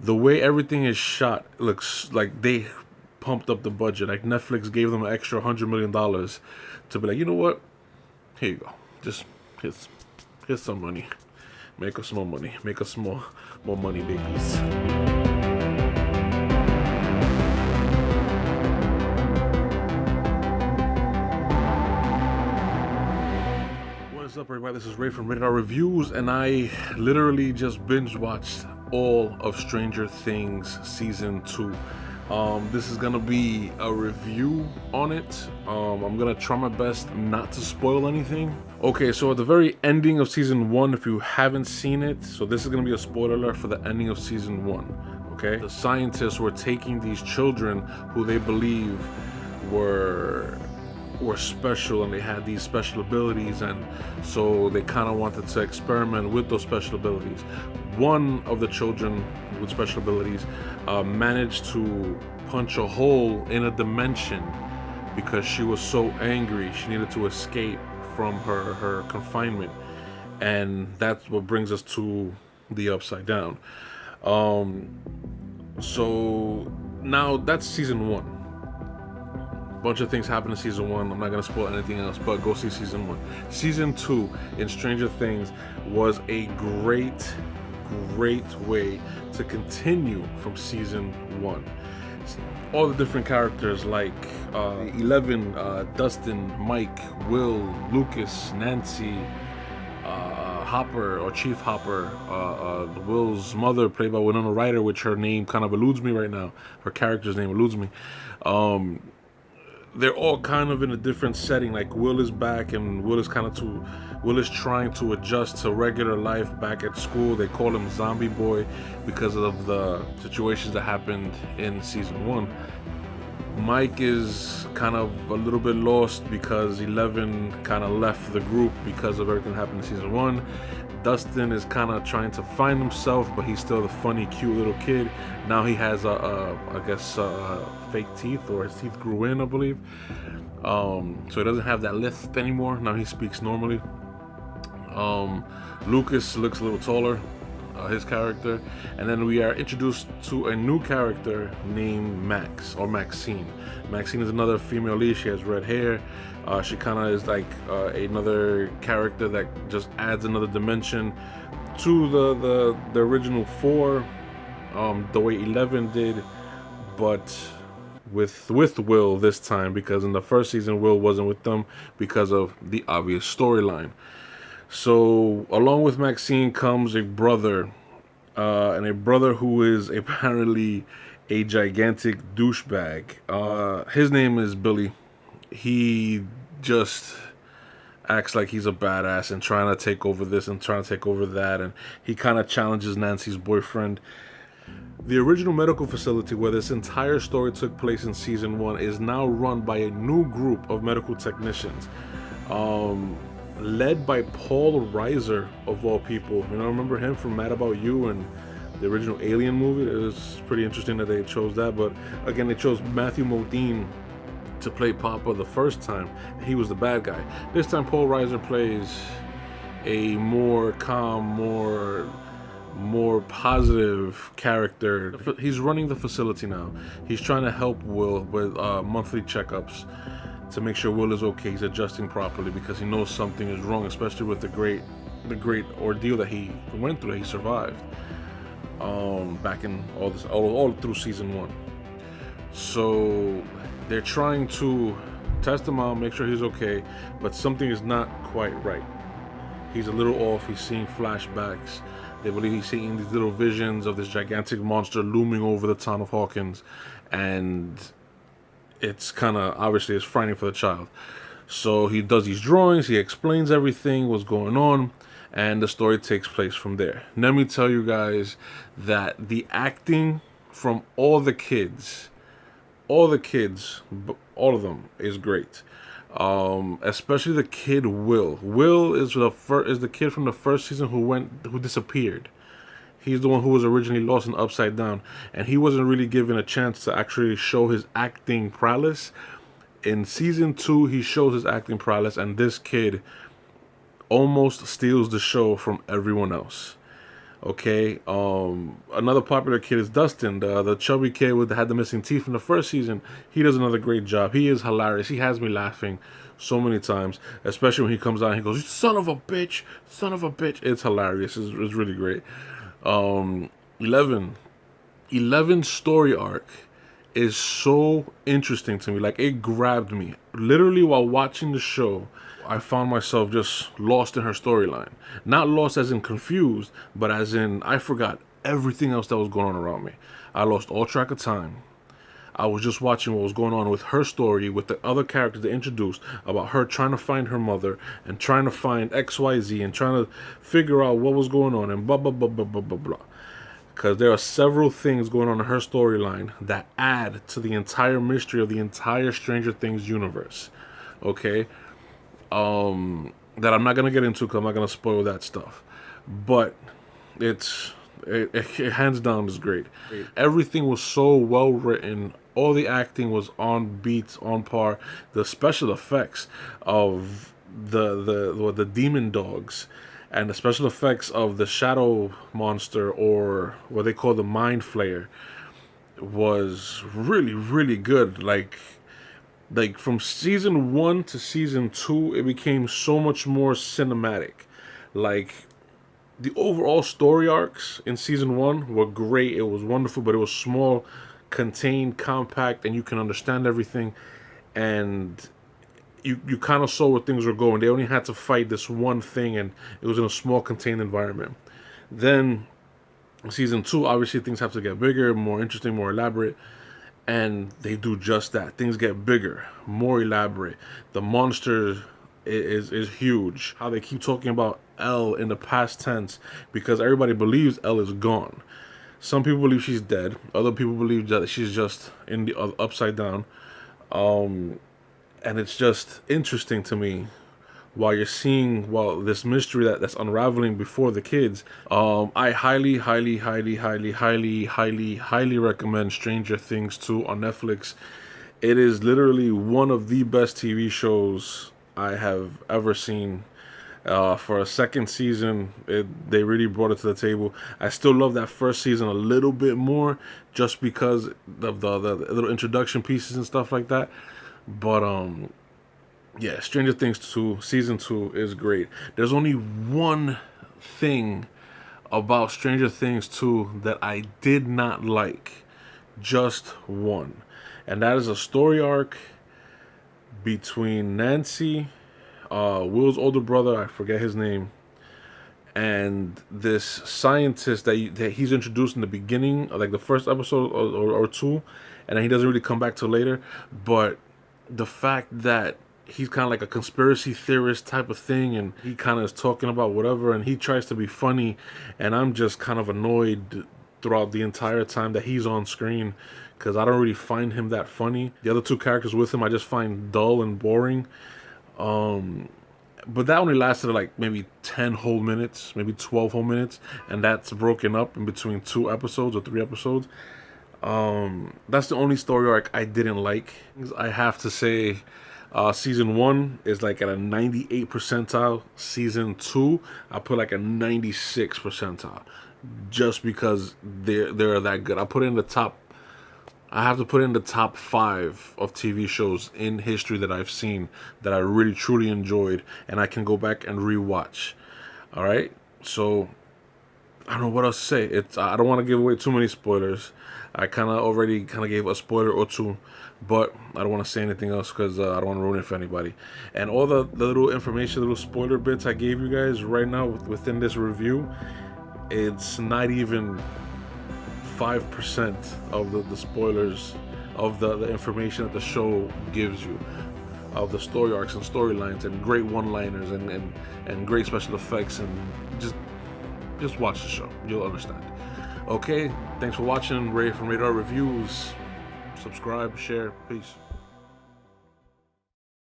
The way everything is shot looks like they pumped up the budget. Like Netflix gave them an extra $100 million to be like, you know what? Here you go. Just here's some money. Make us more money. Make us more money, babies. What is up, everybody? This is Ray from Rated R Reviews, and I literally just binge watched all of Stranger Things season 2. This is gonna be a review on it. I'm gonna try my best not to spoil anything. Okay, so at the very ending of season 1, if you haven't seen it, so this is gonna be a spoiler alert for the ending of season 1. Okay, the scientists were taking these children who they believe were special, and they had these special abilities, and so they kind of wanted to experiment with those special abilities. One of the children with special abilities managed to punch a hole in a dimension because she was so angry. She needed to escape from her confinement, and that's what brings us to the Upside Down. So now that's season 1. Bunch of things happen in season 1. I'm not gonna spoil anything else, but go see season 1. Season 2 in Stranger Things was a great way to continue from season 1. All the different characters like 11, Dustin, Mike, Will, Lucas, Nancy, Hopper, or Chief Hopper, Will's mother, played by Winona Ryder, which her name kind of eludes me right now. Her character's name eludes me. They're all kind of in a different setting. Like Will is back, and Will is trying to adjust to regular life back at school. They call him Zombie Boy because of the situations that happened in season 1. Mike is kind of a little bit lost because 11 kind of left the group because of everything that happened in season 1. Dustin is kind of trying to find himself, but he's still the funny, cute little kid. Now he has I guess fake teeth, or his teeth grew in, I believe. So he doesn't have that lisp anymore. Now he speaks normally. Lucas looks a little taller, his character, and then we are introduced to a new character named Max, or Maxine. Maxine is another female lead. She has red hair. She kind of is like another character that just adds another dimension to the original 4, the way 11 did, but with Will this time, because in the first season Will wasn't with them because of the obvious storyline. So along with Maxine comes a brother, and a brother who is apparently a gigantic douchebag. His name is Billy. He just acts like he's a badass and trying to take over this and trying to take over that, and he kind of challenges Nancy's boyfriend. The original medical facility where this entire story took place in season 1 is now run by a new group of medical technicians, led by Paul Reiser, of all people. You know, remember him from Mad About You and the original Alien movie? It was pretty interesting that they chose that, but again, they chose Matthew Modine to play Papa the first time. He was the bad guy. This time Paul Reiser plays a more calm, more positive character. He's running the facility now. He's trying to help Will with monthly checkups to make sure Will is okay. He's adjusting properly because he knows something is wrong, especially with the great ordeal that he went through, that he survived back in all through season 1. So they're trying to test him out, make sure he's okay, but something is not quite right. He's a little off. He's seeing flashbacks. They believe he's seeing these little visions of this gigantic monster looming over the town of Hawkins, and it's kind of, obviously, it's frightening for the child. So he does these drawings, he explains everything, what's going on, and the story takes place from there. Let me tell you guys that the acting from all the kids, all of them, is great. Especially the kid Will. Will is the kid from the first season who disappeared. He's the one who was originally lost in Upside Down, and he wasn't really given a chance to actually show his acting prowess. In season 2, he shows his acting prowess, and this kid almost steals the show from everyone else. Okay, another popular kid is Dustin, the chubby kid with had the missing teeth in the first season. He does another great job. He is hilarious. He has me laughing so many times, especially when he comes out and he goes, "Son of a bitch, son of a bitch." It's hilarious. It's really great. 11, 11 story arc is so interesting to me. Like, it grabbed me. Literally, while watching the show, I found myself just lost in her storyline. Not lost as in confused, but as in I forgot everything else that was going on around me. I lost all track of time. I was just watching what was going on with her story, with the other characters they introduced, about her trying to find her mother and trying to find XYZ and trying to figure out what was going on and blah, blah, blah, blah, blah, blah, blah. Because there are several things going on in her storyline that add to the entire mystery of the entire Stranger Things universe. Okay? That I'm not gonna get into because I'm not gonna spoil that stuff, but it hands down is great. Everything was so well written. All the acting was on beat, on par. The special effects of the demon dogs and the special effects of the shadow monster, or what they call the mind flayer, was really, really good. Like from season 1 to season 2, it became so much more cinematic. Like, the overall story arcs in season 1 were great. It was wonderful, but it was small, contained, compact, and you can understand everything. And you kind of saw where things were going. They only had to fight this one thing, and it was in a small, contained environment. Then season 2, obviously things have to get bigger, more interesting, more elaborate. And they do just that. Things get bigger, more elaborate. The monster is huge. How they keep talking about Elle in the past tense because everybody believes Elle is gone. Some people believe she's dead. Other people believe that she's just in the upside down. And it's just interesting to me while you're seeing this mystery that's unraveling before the kids. I highly recommend Stranger Things 2 on Netflix. It is literally one of the best TV shows I have ever seen. For a second season, they really brought it to the table. I still love that first season a little bit more, just because of the little introduction pieces and stuff like that. But yeah, Stranger Things 2, Season 2 is great. There's only one thing about Stranger Things 2 that I did not like. Just one. And that is a story arc between Nancy, Will's older brother, I forget his name, and this scientist that he's introduced in the beginning, like the first episode or two, and then he doesn't really come back till later. But the fact that he's kind of like a conspiracy theorist type of thing, and he kind of is talking about whatever, and he tries to be funny, and I'm just kind of annoyed throughout the entire time that he's on screen because I don't really find him that funny. The other two characters with him I just find dull and boring. But that only lasted like maybe 10 whole minutes, maybe 12 whole minutes, and that's broken up in between 2 episodes or 3 episodes. That's the only story arc I didn't like. I have to say, season 1 is like at a 98 percentile. Season 2, I put like a 96 percentile, just because they're that good. I have to put in the top 5 of TV shows in history that I've seen that I really truly enjoyed, and I can go back and rewatch. All right, so I don't know what else to say. I don't want to give away too many spoilers. I already gave a spoiler or two, but I don't want to say anything else because I don't want to ruin it for anybody. And all the little information, little spoiler bits I gave you guys right now within this review, it's not even 5% of the spoilers of the information that the show gives you, of the story arcs and storylines and great one-liners and great special effects, and just watch the show. You'll understand. Okay, thanks for watching. Ray from Radar Reviews. Subscribe, share. Peace.